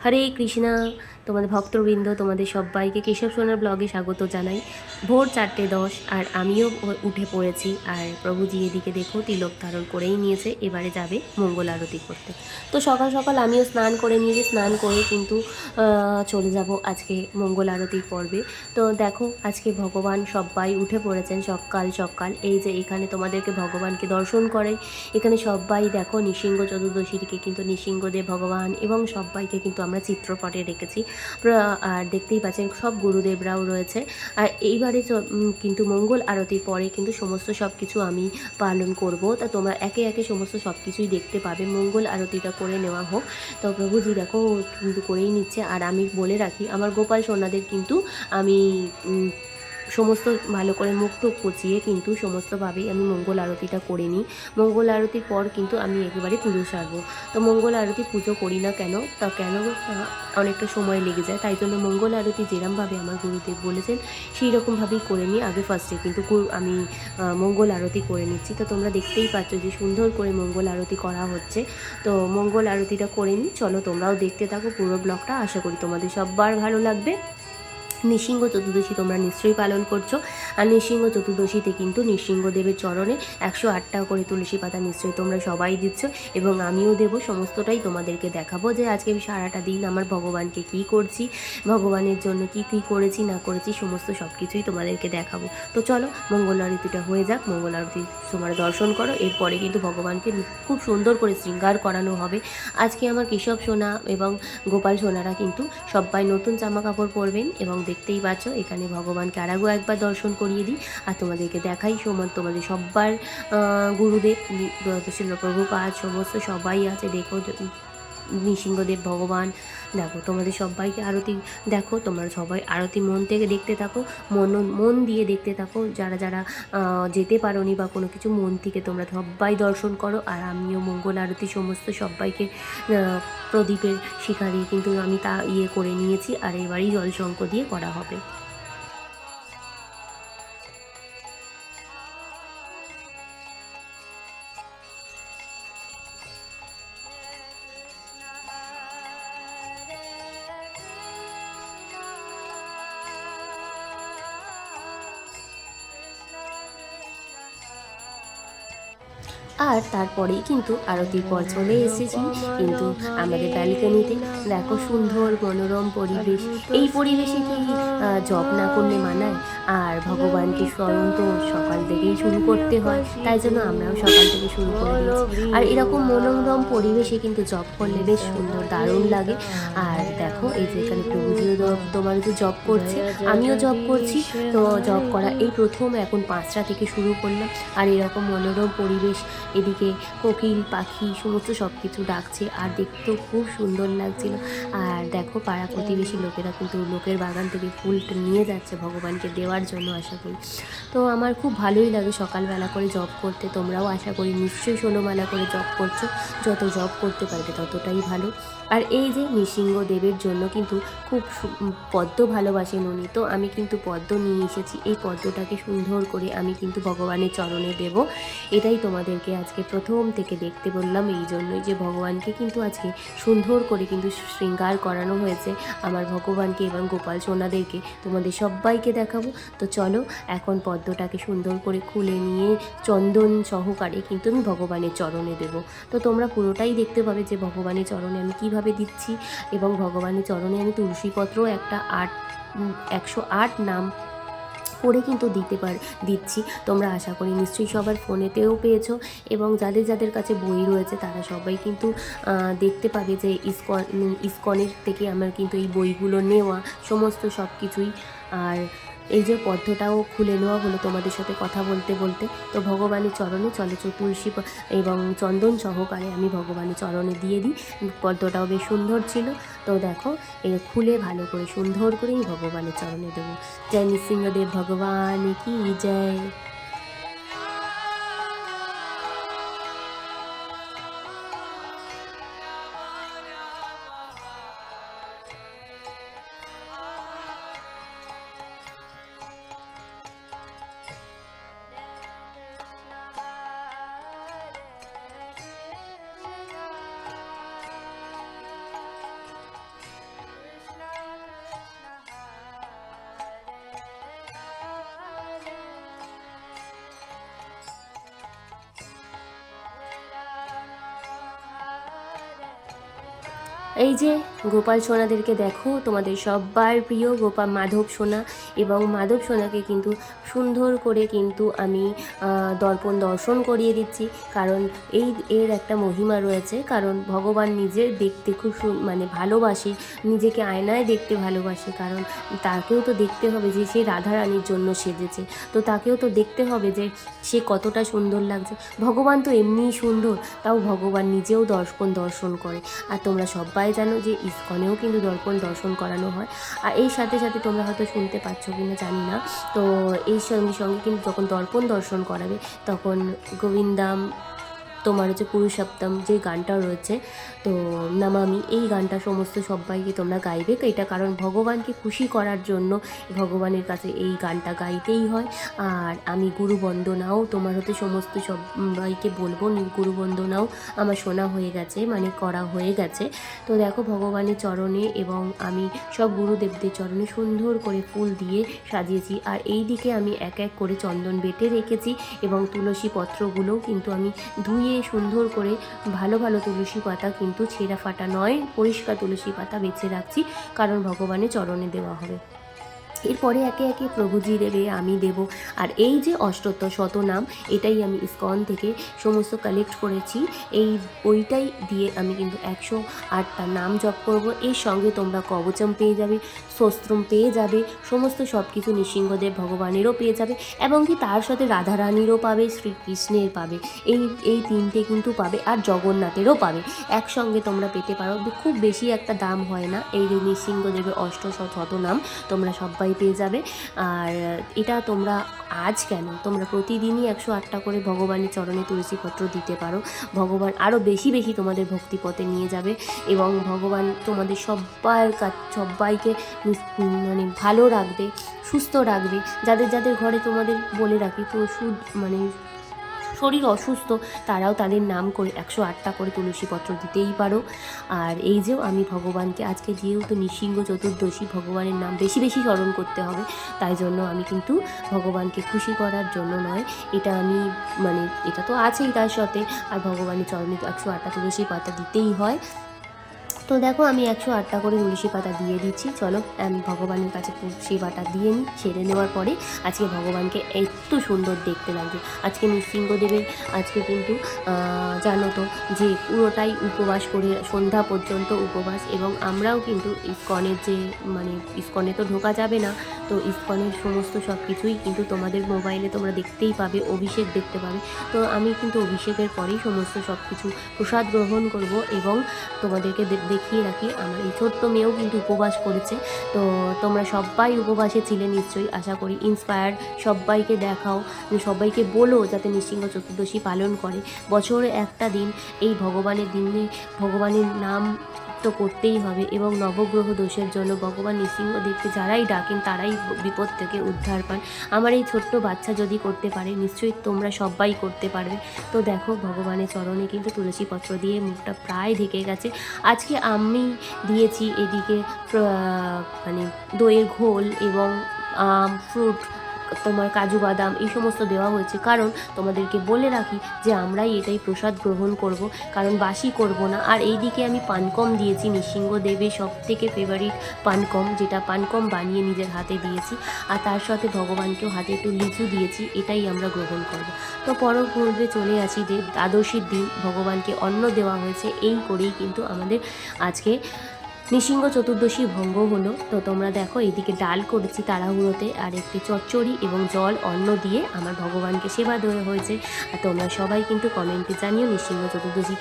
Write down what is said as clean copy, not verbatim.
হরে কৃষ্ণা। তোমাদের ভক্তবৃন্দ, তোমাদের সবাইকে কেশব সোনার ব্লগে স্বাগত জানাই। ভোর 4:10 আর আমিও উঠে পড়েছি। আর প্রভুজি এদিকে দেখো তিলক ধারণ করেই নিয়েছে, এবারে যাবে মঙ্গল আরতি করতে। তো সকাল সকাল আমিও স্নান করে নিয়েছি, স্নান করে কিন্তু চলে যাব আজকে মঙ্গল আরতির পর্বে। তো দেখো আজকে ভগবান সবাই উঠে পড়েছেন সকাল সকাল। এই যে এখানে তোমাদেরকে ভগবানকে দর্শন করে, এখানে সবাই দেখো নৃসিংহ চতুর্দশীকে কিন্তু নৃসিংহদেব ভগবান এবং সবাইকে কিন্তু আমরা চিত্রপটে রেখেছি। আর দেখতেই পাচ্ছেন সব গুরুদেবরাও রয়েছে। আর এইবারে কিন্তু মঙ্গল আরতির পরে কিন্তু সমস্ত সব কিছু আমি পালন করব। তা তোমরা একে একে সমস্ত সব কিছুই দেখতে পাবে। মঙ্গল আরতিটা করে নেওয়া হোক। তো প্রভুজি দেখো কিন্তু করেই নিচ্ছে। আর আমি বলে রাখি, আমার গোপাল সোনাদের কিন্তু আমি সমস্ত ভালো করে মুখ টুক কুচিয়ে কিন্তু সমস্তভাবেই আমি মঙ্গল আরতিটা করে নিই। মঙ্গল আরতির পর কিন্তু আমি একেবারে পুজো সারবো। তো মঙ্গল আরতি পুজো করি না কেন, তা কেন অনেকটা সময় লেগে যায়, তাই জন্য মঙ্গল আরতি যেরমভাবে আমার গুরুদেব বলেছেন সেই রকমভাবেই করে নিই। আগে ফার্স্টে কিন্তু আমি মঙ্গল আরতি করে নিচ্ছি। তো তোমরা দেখতেই পাচ্ছ যে সুন্দর করে মঙ্গল আরতি করা হচ্ছে। তো মঙ্গল আরতিটা করে নিই, চলো তোমরাও দেখতে থাকো পুরো ব্লগটা। আশা করি তোমাদের সবার ভালো লাগবে। নৃসিংহ চতুর্দশী তোমরা নিশ্চয়ই পালন করছো। আর নৃসিংহ চতুর্দশীতে কিন্তু নৃসিংহদেবের চরণে 108টা করে তুলসী পাতা নিশ্চয়ই তোমরা সবাই দিচ্ছ, এবং আমিও দেবো। সমস্তটাই তোমাদেরকে দেখাবো যে আজকে আমি সারাটা দিন আমার ভগবানকে কী করছি, ভগবানের জন্য কি কী করেছি না করেছি সমস্ত সব কিছুই তোমাদেরকে দেখাবো। তো চলো মঙ্গল আরতিটা হয়ে যাক, মঙ্গল আরতি তোমরা দর্শন করো। এরপরে কিন্তু ভগবানকে খুব সুন্দর করে শৃঙ্গার করানো হবে। আজকে আমার কেশব সোনা এবং গোপাল সোনারা কিন্তু সবাই নতুন জামা কাপড় পরবেন। এবং দেখতেই পাচ্ছ এখানে ভগবানকে আরেকও একবার দর্শন করিয়ে দিই। আর তোমাদেরকে দেখাই তোমাদের সব্বার গুরুদেব শিল প্রভুপাদ সমস্ত সবাই আছে। দেখো নৃসিংহদেব ভগবান, দেখো তোমাদের সবাইকে আরতি দেখো। তোমরা সবাই আরতি মন থেকে দেখতে থাকো, মন দিয়ে দেখতে থাকো। যারা যারা যেতে পারোনি বা কোনো কিছু, মন থেকে তোমরা সবাই দর্শন করো। আর আমিও মঙ্গল আরতি সমস্ত সবাইকে প্রদীপের শিখা দিয়ে কিন্তু আমি তা করে নিয়েছি। আর এবারই জলশঙ্খ দিয়ে করা হবে। আর তারপরেই কিন্তু আরতির পর চলে এসেছি কিন্তু আমাদের ব্যালকনিতে। দেখো সুন্দর মনোরম পরিবেশ। এই পরিবেশে কি জব না করলে মানায়? আর ভগবানকে স্মরণ তো সকাল থেকেই শুরু করতে হয়, তাই জন্য আমরাও সকাল থেকে শুরু করে দিয়েছি। আর এরকম মনোরম পরিবেশে কিন্তু জব করলে বেশ সুন্দর দারুণ লাগে। আর দেখো এই যে এখানে প্রভুজিও তোমার যে জব করছে, আমিও জব করছি। তো জব করা এই প্রথম এখন 5টা থেকে শুরু করলাম। আর এরকম মনোরম পরিবেশ, এদিকে কোকিল পাখি সমস্ত সব কিছু ডাকছে, আর দেখতেও খুব সুন্দর লাগছিল। আর দেখো পাড়া প্রতিবেশী লোকেরা কিন্তু লোকের বাগান থেকে ফুল নিয়ে যাচ্ছে ভগবানকে দেওয়ার জন্য, আশা করি। তো আমার খুব ভালোই লাগে সকালবেলা করে জব করতে। তোমরাও আশা করি নিশ্চয়ই 16 মালা করে জব করছো। যত জব করতে পারবে ততটাই ভালো। আর এই যে নৃসিংহদেবের জন্য কিন্তু খুব পদ্ম ভালোবাসেন উনি। তো আমি কিন্তু পদ্ম নিয়ে এসেছি। এই পদ্মটাকে সুন্দর করে আমি কিন্তু ভগবানের চরণে দেব। এটাই তোমাদেরকে আজকে প্রথম থেকে দেখতে বললাম, এই জন্যই যে ভগবানকে কিন্তু আজকে সুন্দর করে কিন্তু শৃঙ্গার করানো হয়েছে আমার ভগবানকে এবং গোপাল সোনাদেরকে তোমাদের সবাইকে দেখাবো। তো চলো এখন পদ্মটাকে সুন্দর করে খুলে নিয়ে চন্দন সহকারে কিন্তু আমি ভগবানের চরণে দেব। তো তোমরা পুরোটাই দেখতে পাবে যে ভগবানের চরণে আমি কিভাবে দিচ্ছি। এবং ভগবানের চরণে আমি তুলসীপত্র 108 নাম করে কিন্তু দিচ্ছি। তোমরা আশা করি নিশ্চয়ই সবার ফোনেতেও পেয়েছো, এবং যাদের যাদের কাছে বই রয়েছে তারা সবাই কিন্তু দেখতে পাবে যে ইসকনের থেকে আমার কিন্তু এই বইগুলো নেওয়া সমস্ত সব কিছুই। আর এই যে পদ্মটাও খুলে নেওয়া হলো তোমাদের সাথে কথা বলতে বলতে। তো ভগবানের চরণে চলে তুলসী এবং চন্দন সহকারে আমি ভগবানের চরণে দিয়ে দিই। পদ্মটাও বেশ সুন্দর ছিল। তো দেখো খুলে ভালো করে সুন্দর করেই ভগবানের চরণে দেবো। জয় নৃসিংহদেব ভগবান কি জয়। এই যে গোপাল সোনাদেরকে দেখো, তোমাদের সবার প্রিয় গোপাল মাধব সোনা, এবং মাধব সোনাকে কিন্তু সুন্দর করে কিন্তু আমি দর্পণ দর্শন করিয়ে দিচ্ছি। কারণ এর একটা মহিমা রয়েছে, কারণ ভগবান নিজে দেখতে খুব মানে ভালোবাসে, নিজেকে আয়নায় দেখতে ভালোবাসে। কারণ তাকেও তো দেখতে হবে যে সে রাধারানীর জন্য সেজেছে, তো তাকেও তো দেখতে হবে যে সে কতটা সুন্দর লাগছে। ভগবান তো এমনিই সুন্দর, তাও ভগবান নিজেও দর্শন করে। আর তোমরা সবাই জানো যে ইসকনেও কিন্তু দর্পণ দর্শন করানো হয়। আর এই সাথে সাথে তোমরা হয়তো শুনতে পাচ্ছ কিনা জানি না, তো এই সঙ্গে সঙ্গে কিন্তু যখন দর্পণ দর্শন করাবে তখন গোবিন্দাম তোমার হচ্ছে পুরুষোত্তম যে গানটা রয়েছে, তো নামামি, এই গানটা সমস্ত সবাইকে তোমরা গাইবে। এটা কারণ ভগবানকে খুশি করার জন্য ভগবানের কাছে এই গানটা গাইতেই হয়। আর আমি গুরু বন্দনাও তোমার হতে সমস্ত সবাইকে বলবো, গুরু বন্দনাও আমার শোনা হয়ে গেছে, মানে করা হয়ে গেছে। তো দেখো ভগবানের চরণে এবং আমি সব গুরুদেবদের চরণে সুন্দর করে ফুল দিয়ে সাজিয়েছি। আর এই দিকে আমি এক এক করে চন্দন বেটে রেখেছি, এবং তুলসী পত্রগুলোও কিন্তু আমি ধুয়ে সুন্দর করে ভালো ভালো তুলসী পাতা, কিন্তু ছেঁড়া ফাটা নয়, পরিষ্কার তুলসী পাতা বেছে রাখছি, কারণ ভগবানের চরণে দেওয়া হবে। এরপরে একে একে প্রভুজি দেবে, আমি দেব। আর এই যে অষ্টোত্তর শতনাম, এটাই আমি ইসকন থেকে সমস্ত কালেক্ট করেছি, এই বইটাই দিয়ে আমি কিন্তু 108টা নাম জপ করব। এর সঙ্গে তোমরা কবচম পেয়ে যাবে, স্তোত্রম পেয়ে যাবে, সমস্ত সব কিছু নৃসিংহদেব ভগবানেরও পেয়ে যাবে, এবং কি তার সাথে রাধারানীরও পাবে, শ্রীকৃষ্ণের পাবে, এই তিনটে কিন্তু পাবে, আর জগন্নাথেরও পাবে, একসঙ্গে তোমরা পেতে পারো। খুব বেশি একটা দাম হয় না এই নৃসিংহদেবের শতনাম, তোমরা সবাই পেয়ে যাবে। আর এটা তোমরা আজ কেন, তোমরা প্রতিদিনই 108টা করে ভগবানের চরণে তুলসীপত্র দিতে পারো। ভগবান আরও বেশি বেশি তোমাদের ভক্তিপথে নিয়ে যাবে, এবং ভগবান তোমাদের সবাইকে মানে ভালো রাখবে, সুস্থ রাখবে। যাদের যাদের ঘরে তোমাদের বলে রাখি মানে শরীর অসুস্থ, তারাও তাদের নাম করে 108টা করে তুলসীপত্র দিতেই পারো। আর এই যেও আমি ভগবানকে আজকে, যেহেতু নৃসিংহ চতুর্দশী, ভগবানের নাম বেশি বেশি স্মরণ করতে হবে, তাই জন্য আমি কিন্তু ভগবানকে খুশি করার জন্য নয়, এটা আমি মানে এটা তো আছেই তার সাথে, আর ভগবানের চরণে 108টা তুলসী পাতা দিতেই হয়। তো দেখো আমি 108টা করে তুলসী পাতা দিয়ে দিচ্ছি। চলো আমি ভগবানের কাছে সেবাটা দিয়ে নিই। সেরে নেওয়ার পরে আজকে ভগবানকে একটু সুন্দর দেখতে লাগবে। আজকে নৃসিংহদেবের আজকে কিন্তু জানো তো যে পুরোটাই উপবাস করে, সন্ধ্যা পর্যন্ত উপবাস, এবং আমরাও কিন্তু ইসকনের যে মানে ইসকনে তো ঢোকা যাবে না, তো ইসকনের সমস্ত সব কিছুই কিন্তু তোমাদের মোবাইলে তোমরা দেখতেই পাবে, অভিষেক দেখতে পাবে। তো আমি কিন্তু অভিষেকের পরেই সমস্ত সব কিছু প্রসাদ গ্রহণ করব, এবং তোমাদেরকে দেখিয়ে রাখি আমার এই ছোট্ট মেয়েও কিন্তু উপবাস করেছে। তো তোমরা সবাই উপবাসে ছিলে নিশ্চয়ই, আশা করি। ইন্সপায়ার্ড সবাইকে দেখাও, সবাইকে বলো যাতে নৃসিংহ চতুর্দশী পালন করে। বছরে একটা দিন এই ভগবানের দিনে ভগবানের নাম তো করতেই হবে, এবং নবগ্রহ দোষের জন্য ভগবান নৃসিংহদেবকে যারাই ডাকেন তারাই বিপদ থেকে উদ্ধার পান। আমার এই ছোট্ট বাচ্চা যদি করতে পারে, নিশ্চয়ই তোমরা সবাই করতে পারবে। তো দেখো ভগবানের চরণে কিন্তু তুলসীপত্র দিয়ে মুখটা প্রায় ঢেকে গেছে। আজকে আমি দিয়েছি এদিকে মানে দইয়ের ঘোল এবং ফ্রুট, তোমার কাজু বাদাম, এই সমস্ত দেওয়া হয়েছে, কারণ তোমাদেরকে বলে রাখি যে আমরাই এটাই প্রসাদ গ্রহণ করব, কারণ বাসি করব না। আর এই দিকে আমি পানকম দিয়েছি, নৃসিংহদেবের সব থেকে ফেভারিট পানকম, যেটা পানকম বানিয়ে নিজের হাতে দিয়েছি, আর তার সাথে ভগবানকেও হাতে একটু লিচু দিয়েছি, এটাই আমরা গ্রহণ করব। তো পূর্বে চলে আসি যে দ্বাদশীর দিন ভগবানকে অন্ন দেওয়া হয়েছে, এই করেই কিন্তু আমাদের আজকে নৃসিংহ চতুর্দশী ভঙ্গ হলো। তো তোমরা দেখো এইদিকে ডাল করেছি তাড়াহুড়োতে, আর একটি চচ্চড়ি এবং জল অন্ন দিয়ে আমার ভগবানকে সেবা দেওয়া হয়েছে। আর তোমরা সবাই কিন্তু কমেন্টে জানিও নৃসিংহ চতুর্দশীকে